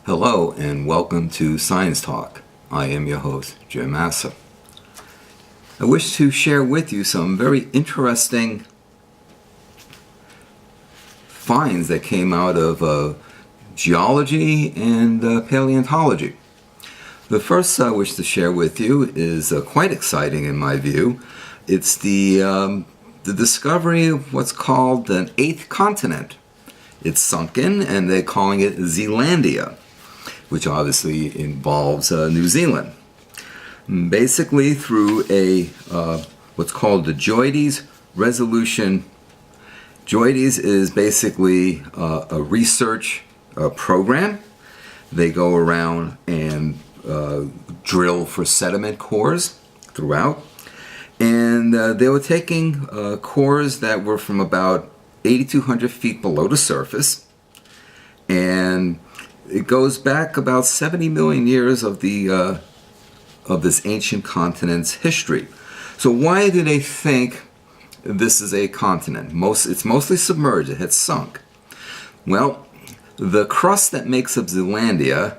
Hello and welcome to Science Talk. I am your host, Jim Massa. I wish to share with you some very interesting finds that came out of geology and paleontology. The first I wish to share with you is quite exciting in my view. It's the discovery of what's called an eighth continent. It's sunken and they're calling it Zealandia, which obviously involves New Zealand. Basically through a what's called the JOIDES resolution. JOIDES is basically a research program. They go around and drill for sediment cores throughout. And they were taking cores that were from about 8,200 feet below the surface. And it goes back about 70 million years of this ancient continent's history. So why do they think this is a continent? It's mostly submerged. It had sunk. Well, the crust that makes up Zealandia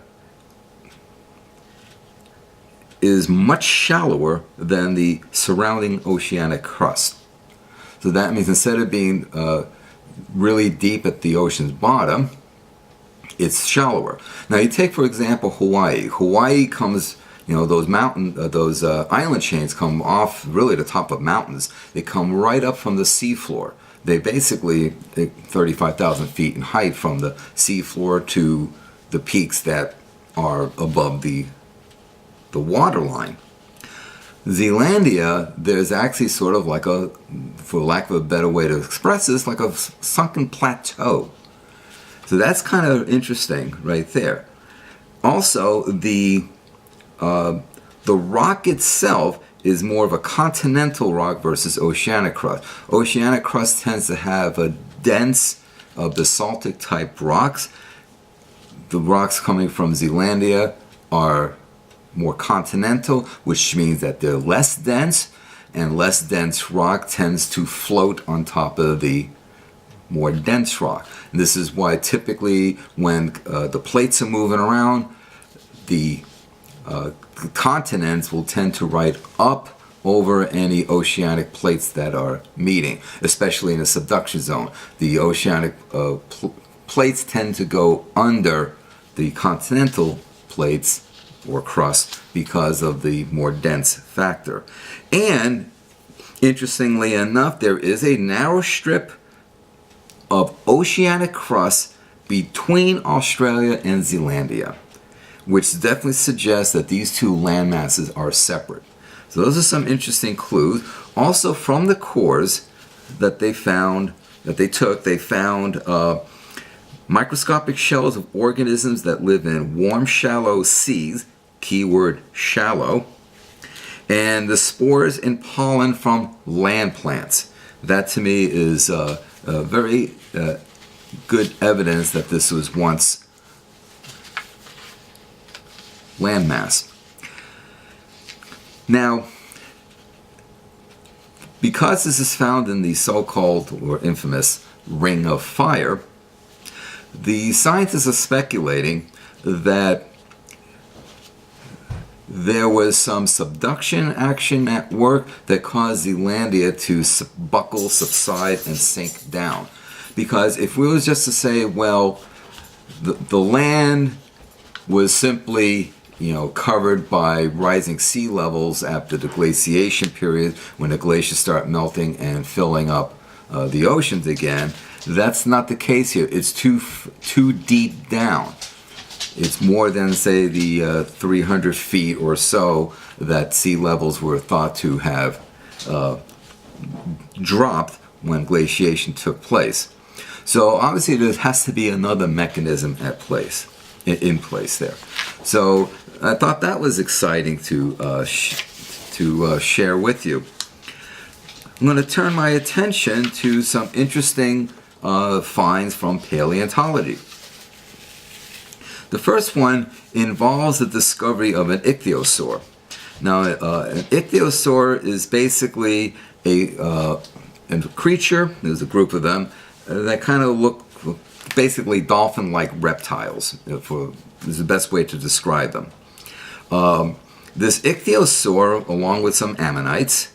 is much shallower than the surrounding oceanic crust. So that means instead of being really deep at the ocean's bottom, it's shallower. Now you take for example Hawaii. Hawaii comes, those island chains come off really the top of mountains. They come right up from the seafloor. They basically 35,000 feet in height from the seafloor to the peaks that are above the waterline. Zealandia, there's actually sort of like a, for lack of a better way to express this, like a sunken plateau. So that's kind of interesting right there. Also, the rock itself is more of a continental rock versus oceanic crust. Oceanic crust tends to have a dense basaltic type rocks. The rocks coming from Zealandia are more continental, which means that they're less dense, and less dense rock tends to float on top of the more dense rock. And this is why typically when the plates are moving around, the continents will tend to ride up over any oceanic plates that are meeting, especially in the subduction zone. The oceanic plates tend to go under the continental plates or crust because of the more dense factor. And interestingly enough, there is a narrow strip of oceanic crust between Australia and Zealandia, which definitely suggests that these two land masses are separate. So those are some interesting clues. Also from the cores that they found, they found microscopic shells of organisms that live in warm, shallow seas, keyword shallow, and the spores and pollen from land plants. That to me is very good evidence that this was once landmass. Now, because this is found in the so-called or infamous Ring of Fire, the scientists are speculating that there was some subduction action at work that caused Zealandia to buckle, subside, and sink down. Because if we was just to say, well, the land was simply, covered by rising sea levels after the glaciation period, when the glaciers start melting and filling up the oceans again, that's not the case here. It's too deep down. It's more than, say, the 300 feet or so that sea levels were thought to have dropped when glaciation took place. So obviously there has to be another mechanism in place there. So I thought that was exciting to share with you. I'm going to turn my attention to some interesting finds from paleontology. The first one involves the discovery of an ichthyosaur. Now, an ichthyosaur is basically a creature, there's a group of them, that kind of look basically dolphin-like reptiles, is the best way to describe them. This ichthyosaur, along with some ammonites,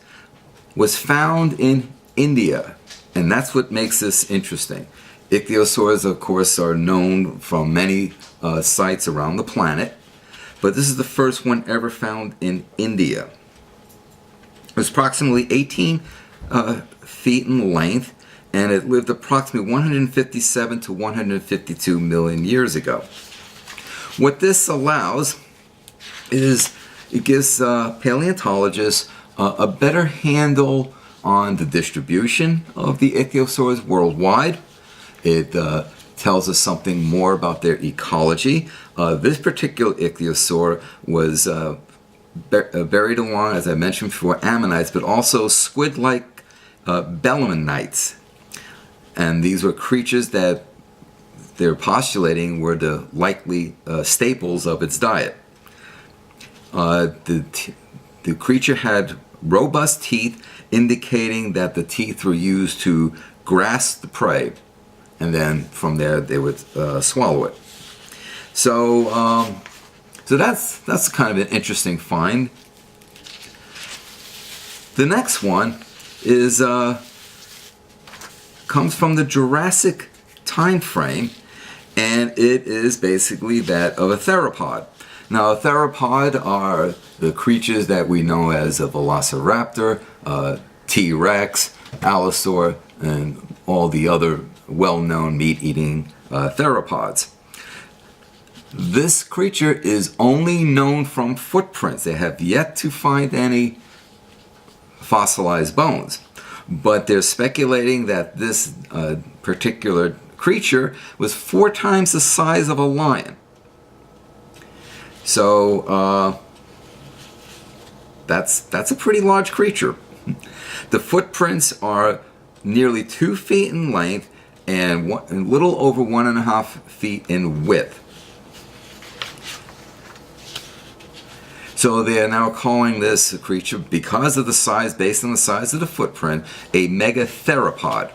was found in India, and that's what makes this interesting. Ichthyosaurs, of course, are known from many sites around the planet, but this is the first one ever found in India. It was approximately 18 feet in length, and it lived approximately 157 to 152 million years ago. What this allows is it gives paleontologists a better handle on the distribution of the ichthyosaurs worldwide. It tells us something more about their ecology. This particular ichthyosaur was buried along, as I mentioned before, ammonites, but also squid-like belemnites. And these were creatures that they're postulating were the likely staples of its diet. The creature had robust teeth, indicating that the teeth were used to grasp the prey, and then from there they would swallow it. So that's kind of an interesting find. The next one is comes from the Jurassic time frame, and it is basically that of a theropod. Now, a theropod are the creatures that we know as a velociraptor, T-Rex, Allosaur, and all the other well-known meat-eating theropods. This creature is only known from footprints. They have yet to find any fossilized bones, but they're speculating that this particular creature was 4 times the size of a lion. So that's a pretty large creature. The footprints are nearly 2 feet in length and a little over 1.5 feet in width. So they are now calling this creature, because of the size, based on the size of the footprint, a megatheropod.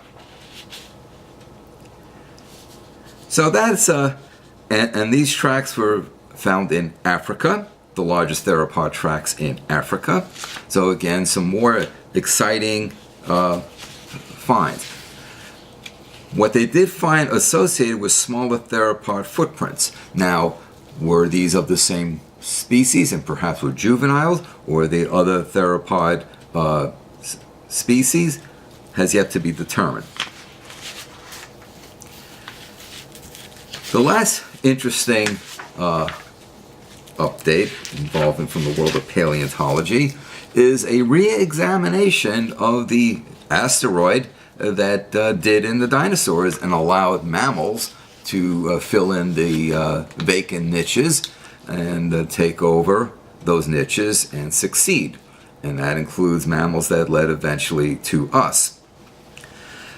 So that's and these tracks were found in Africa, the largest theropod tracks in Africa. So again, some more exciting finds. What they did find associated with smaller theropod footprints. Now, were these of the same species and perhaps were juveniles, or the other theropod species, has yet to be determined. The last interesting update involving from the world of paleontology is a re-examination of the asteroid that did in the dinosaurs and allowed mammals to fill in the vacant niches and take over those niches and succeed. And that includes mammals that led eventually to us.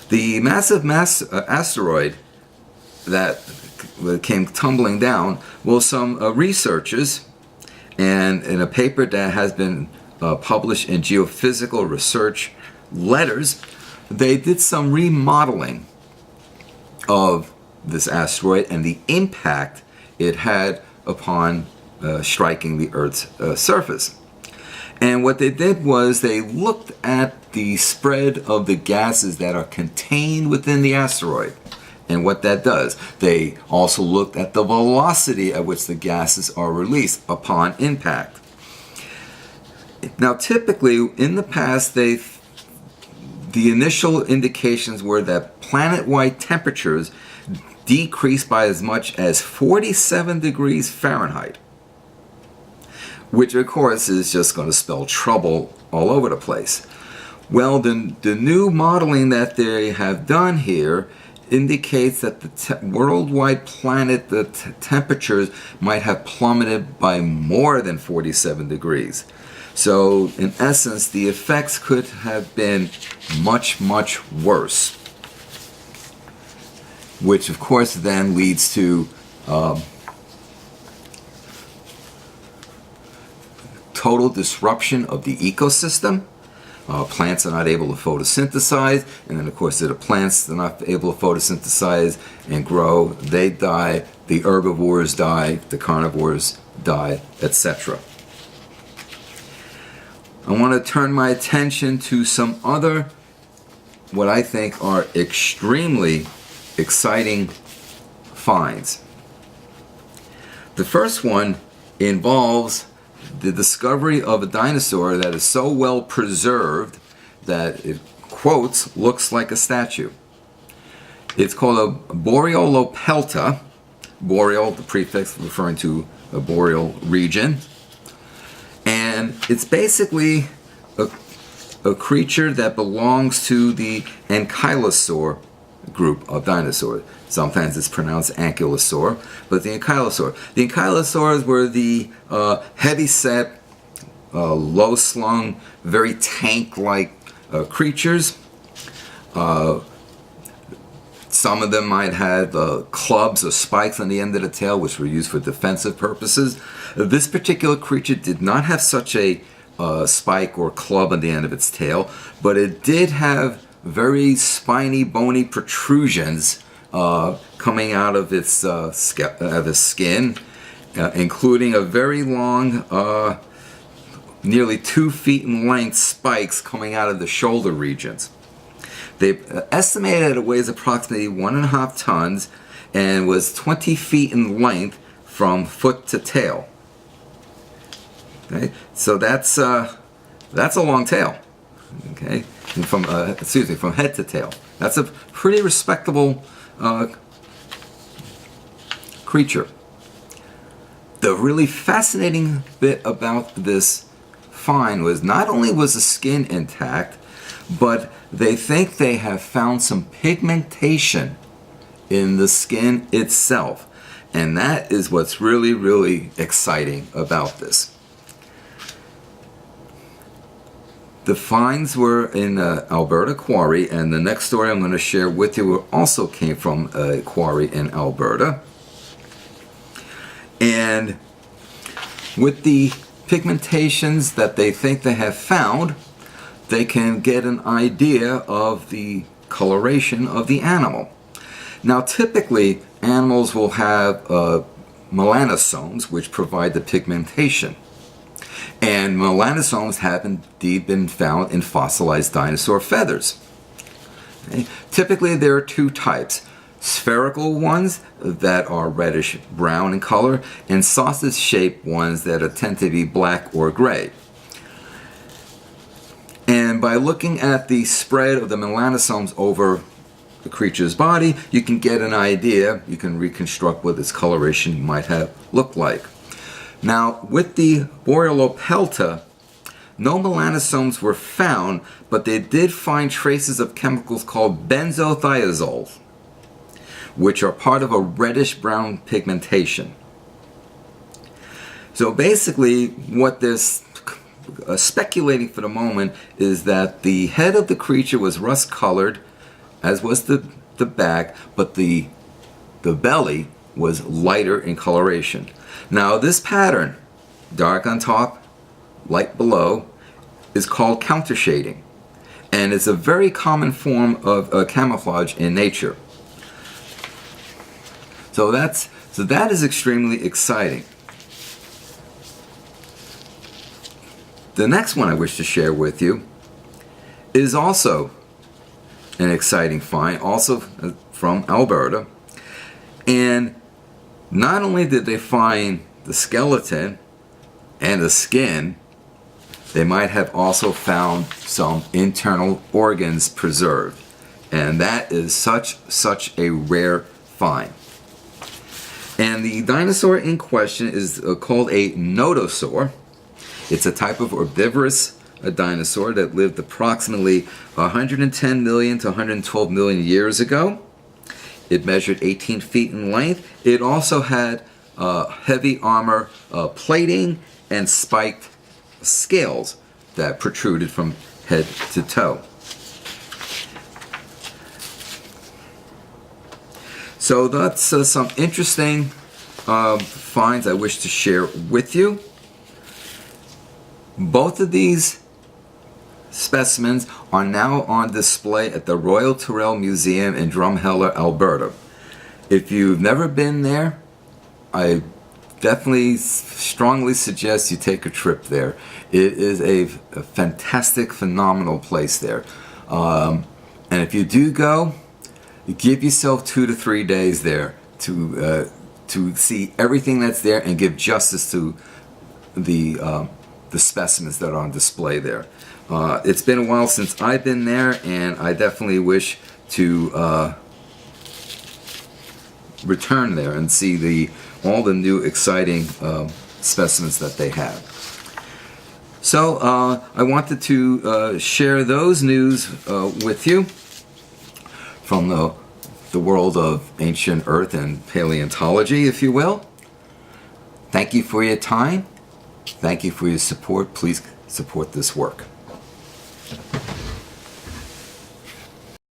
The massive asteroid that came tumbling down, well, some researchers, and in a paper that has been published in Geophysical Research Letters, they did some remodeling of this asteroid and the impact it had upon striking the Earth's surface. And what they did was they looked at the spread of the gases that are contained within the asteroid and what that does. They also looked at the velocity at which the gases are released upon impact. Now, typically, in the past, the initial indications were that planet-wide temperatures decreased by as much as 47 degrees Fahrenheit, which of course is just going to spell trouble all over the place. Well, the new modeling that they have done here indicates that the worldwide planet, the temperatures might have plummeted by more than 47 degrees. So in essence, the effects could have been much, much worse, which of course then leads to total disruption of the ecosystem, Plants are not able to photosynthesize, and then of course the plants are not able to photosynthesize and grow. They die, the herbivores die, the carnivores die, etc. I want to turn my attention to some other, what I think are extremely exciting finds. The first one involves the discovery of a dinosaur that is so well preserved that it, quotes, looks like a statue. It's called a Boreolopelta, boreal, the prefix referring to a boreal region, and it's basically a creature that belongs to the Ankylosaur group of dinosaurs. Sometimes it's pronounced ankylosaur, but the ankylosaur. The ankylosaurs were the heavy-set, low-slung, very tank-like creatures. Some of them might have clubs or spikes on the end of the tail, which were used for defensive purposes. This particular creature did not have such a spike or club on the end of its tail, but it did have very spiny, bony protrusions coming out of its skin, including a very long, nearly 2 feet in length spikes coming out of the shoulder regions. They estimated it weighs approximately 1.5 tons and was 20 feet in length from foot to tail. Okay, so that's a long tail. Okay, from from head to tail. That's a pretty respectable creature. The really fascinating bit about this find was not only was the skin intact, but they think they have found some pigmentation in the skin itself. And that is what's really, really exciting about this. The finds were in Alberta quarry, and the next story I'm going to share with you also came from a quarry in Alberta. And with the pigmentations that they think they have found, they can get an idea of the coloration of the animal. Now typically animals will have melanosomes, which provide the pigmentation. And melanosomes have indeed been found in fossilized dinosaur feathers. Okay. Typically there are 2 types. Spherical ones that are reddish brown in color, and sausage-shaped ones that tend to be black or gray. And by looking at the spread of the melanosomes over the creature's body, you can get an idea, you can reconstruct what its coloration might have looked like. Now, with the Boreolopelta, no melanosomes were found, but they did find traces of chemicals called benzothiazoles, which are part of a reddish-brown pigmentation. So basically, what this speculating for the moment is that the head of the creature was rust-colored, as was the back, but the belly was lighter in coloration. Now this pattern, dark on top, light below, is called countershading, and it's a very common form of camouflage in nature. So that is extremely exciting. The next one I wish to share with you is also an exciting find, also from Alberta. And not only did they find the skeleton and the skin, they might have also found some internal organs preserved. And that is such a rare find. And the dinosaur in question is called a nodosaur. It's a type of herbivorous dinosaur that lived approximately 110 million to 112 million years ago. It measured 18 feet in length. It also had heavy armor plating and spiked scales that protruded from head to toe. So that's some interesting finds I wish to share with you. Both of these specimens are now on display at the Royal Tyrrell Museum in Drumheller, Alberta. If you've never been there, I definitely strongly suggest you take a trip there. It is a fantastic, phenomenal place there. And if you do go, give yourself 2 to 3 days there to see everything that's there and give justice to the specimens that are on display there. It's been a while since I've been there, and I definitely wish to return there and see all the new exciting specimens that they have. So I wanted to share those news with you from the world of ancient Earth and paleontology, if you will. Thank you for your time. Thank you for your support. Please support this work.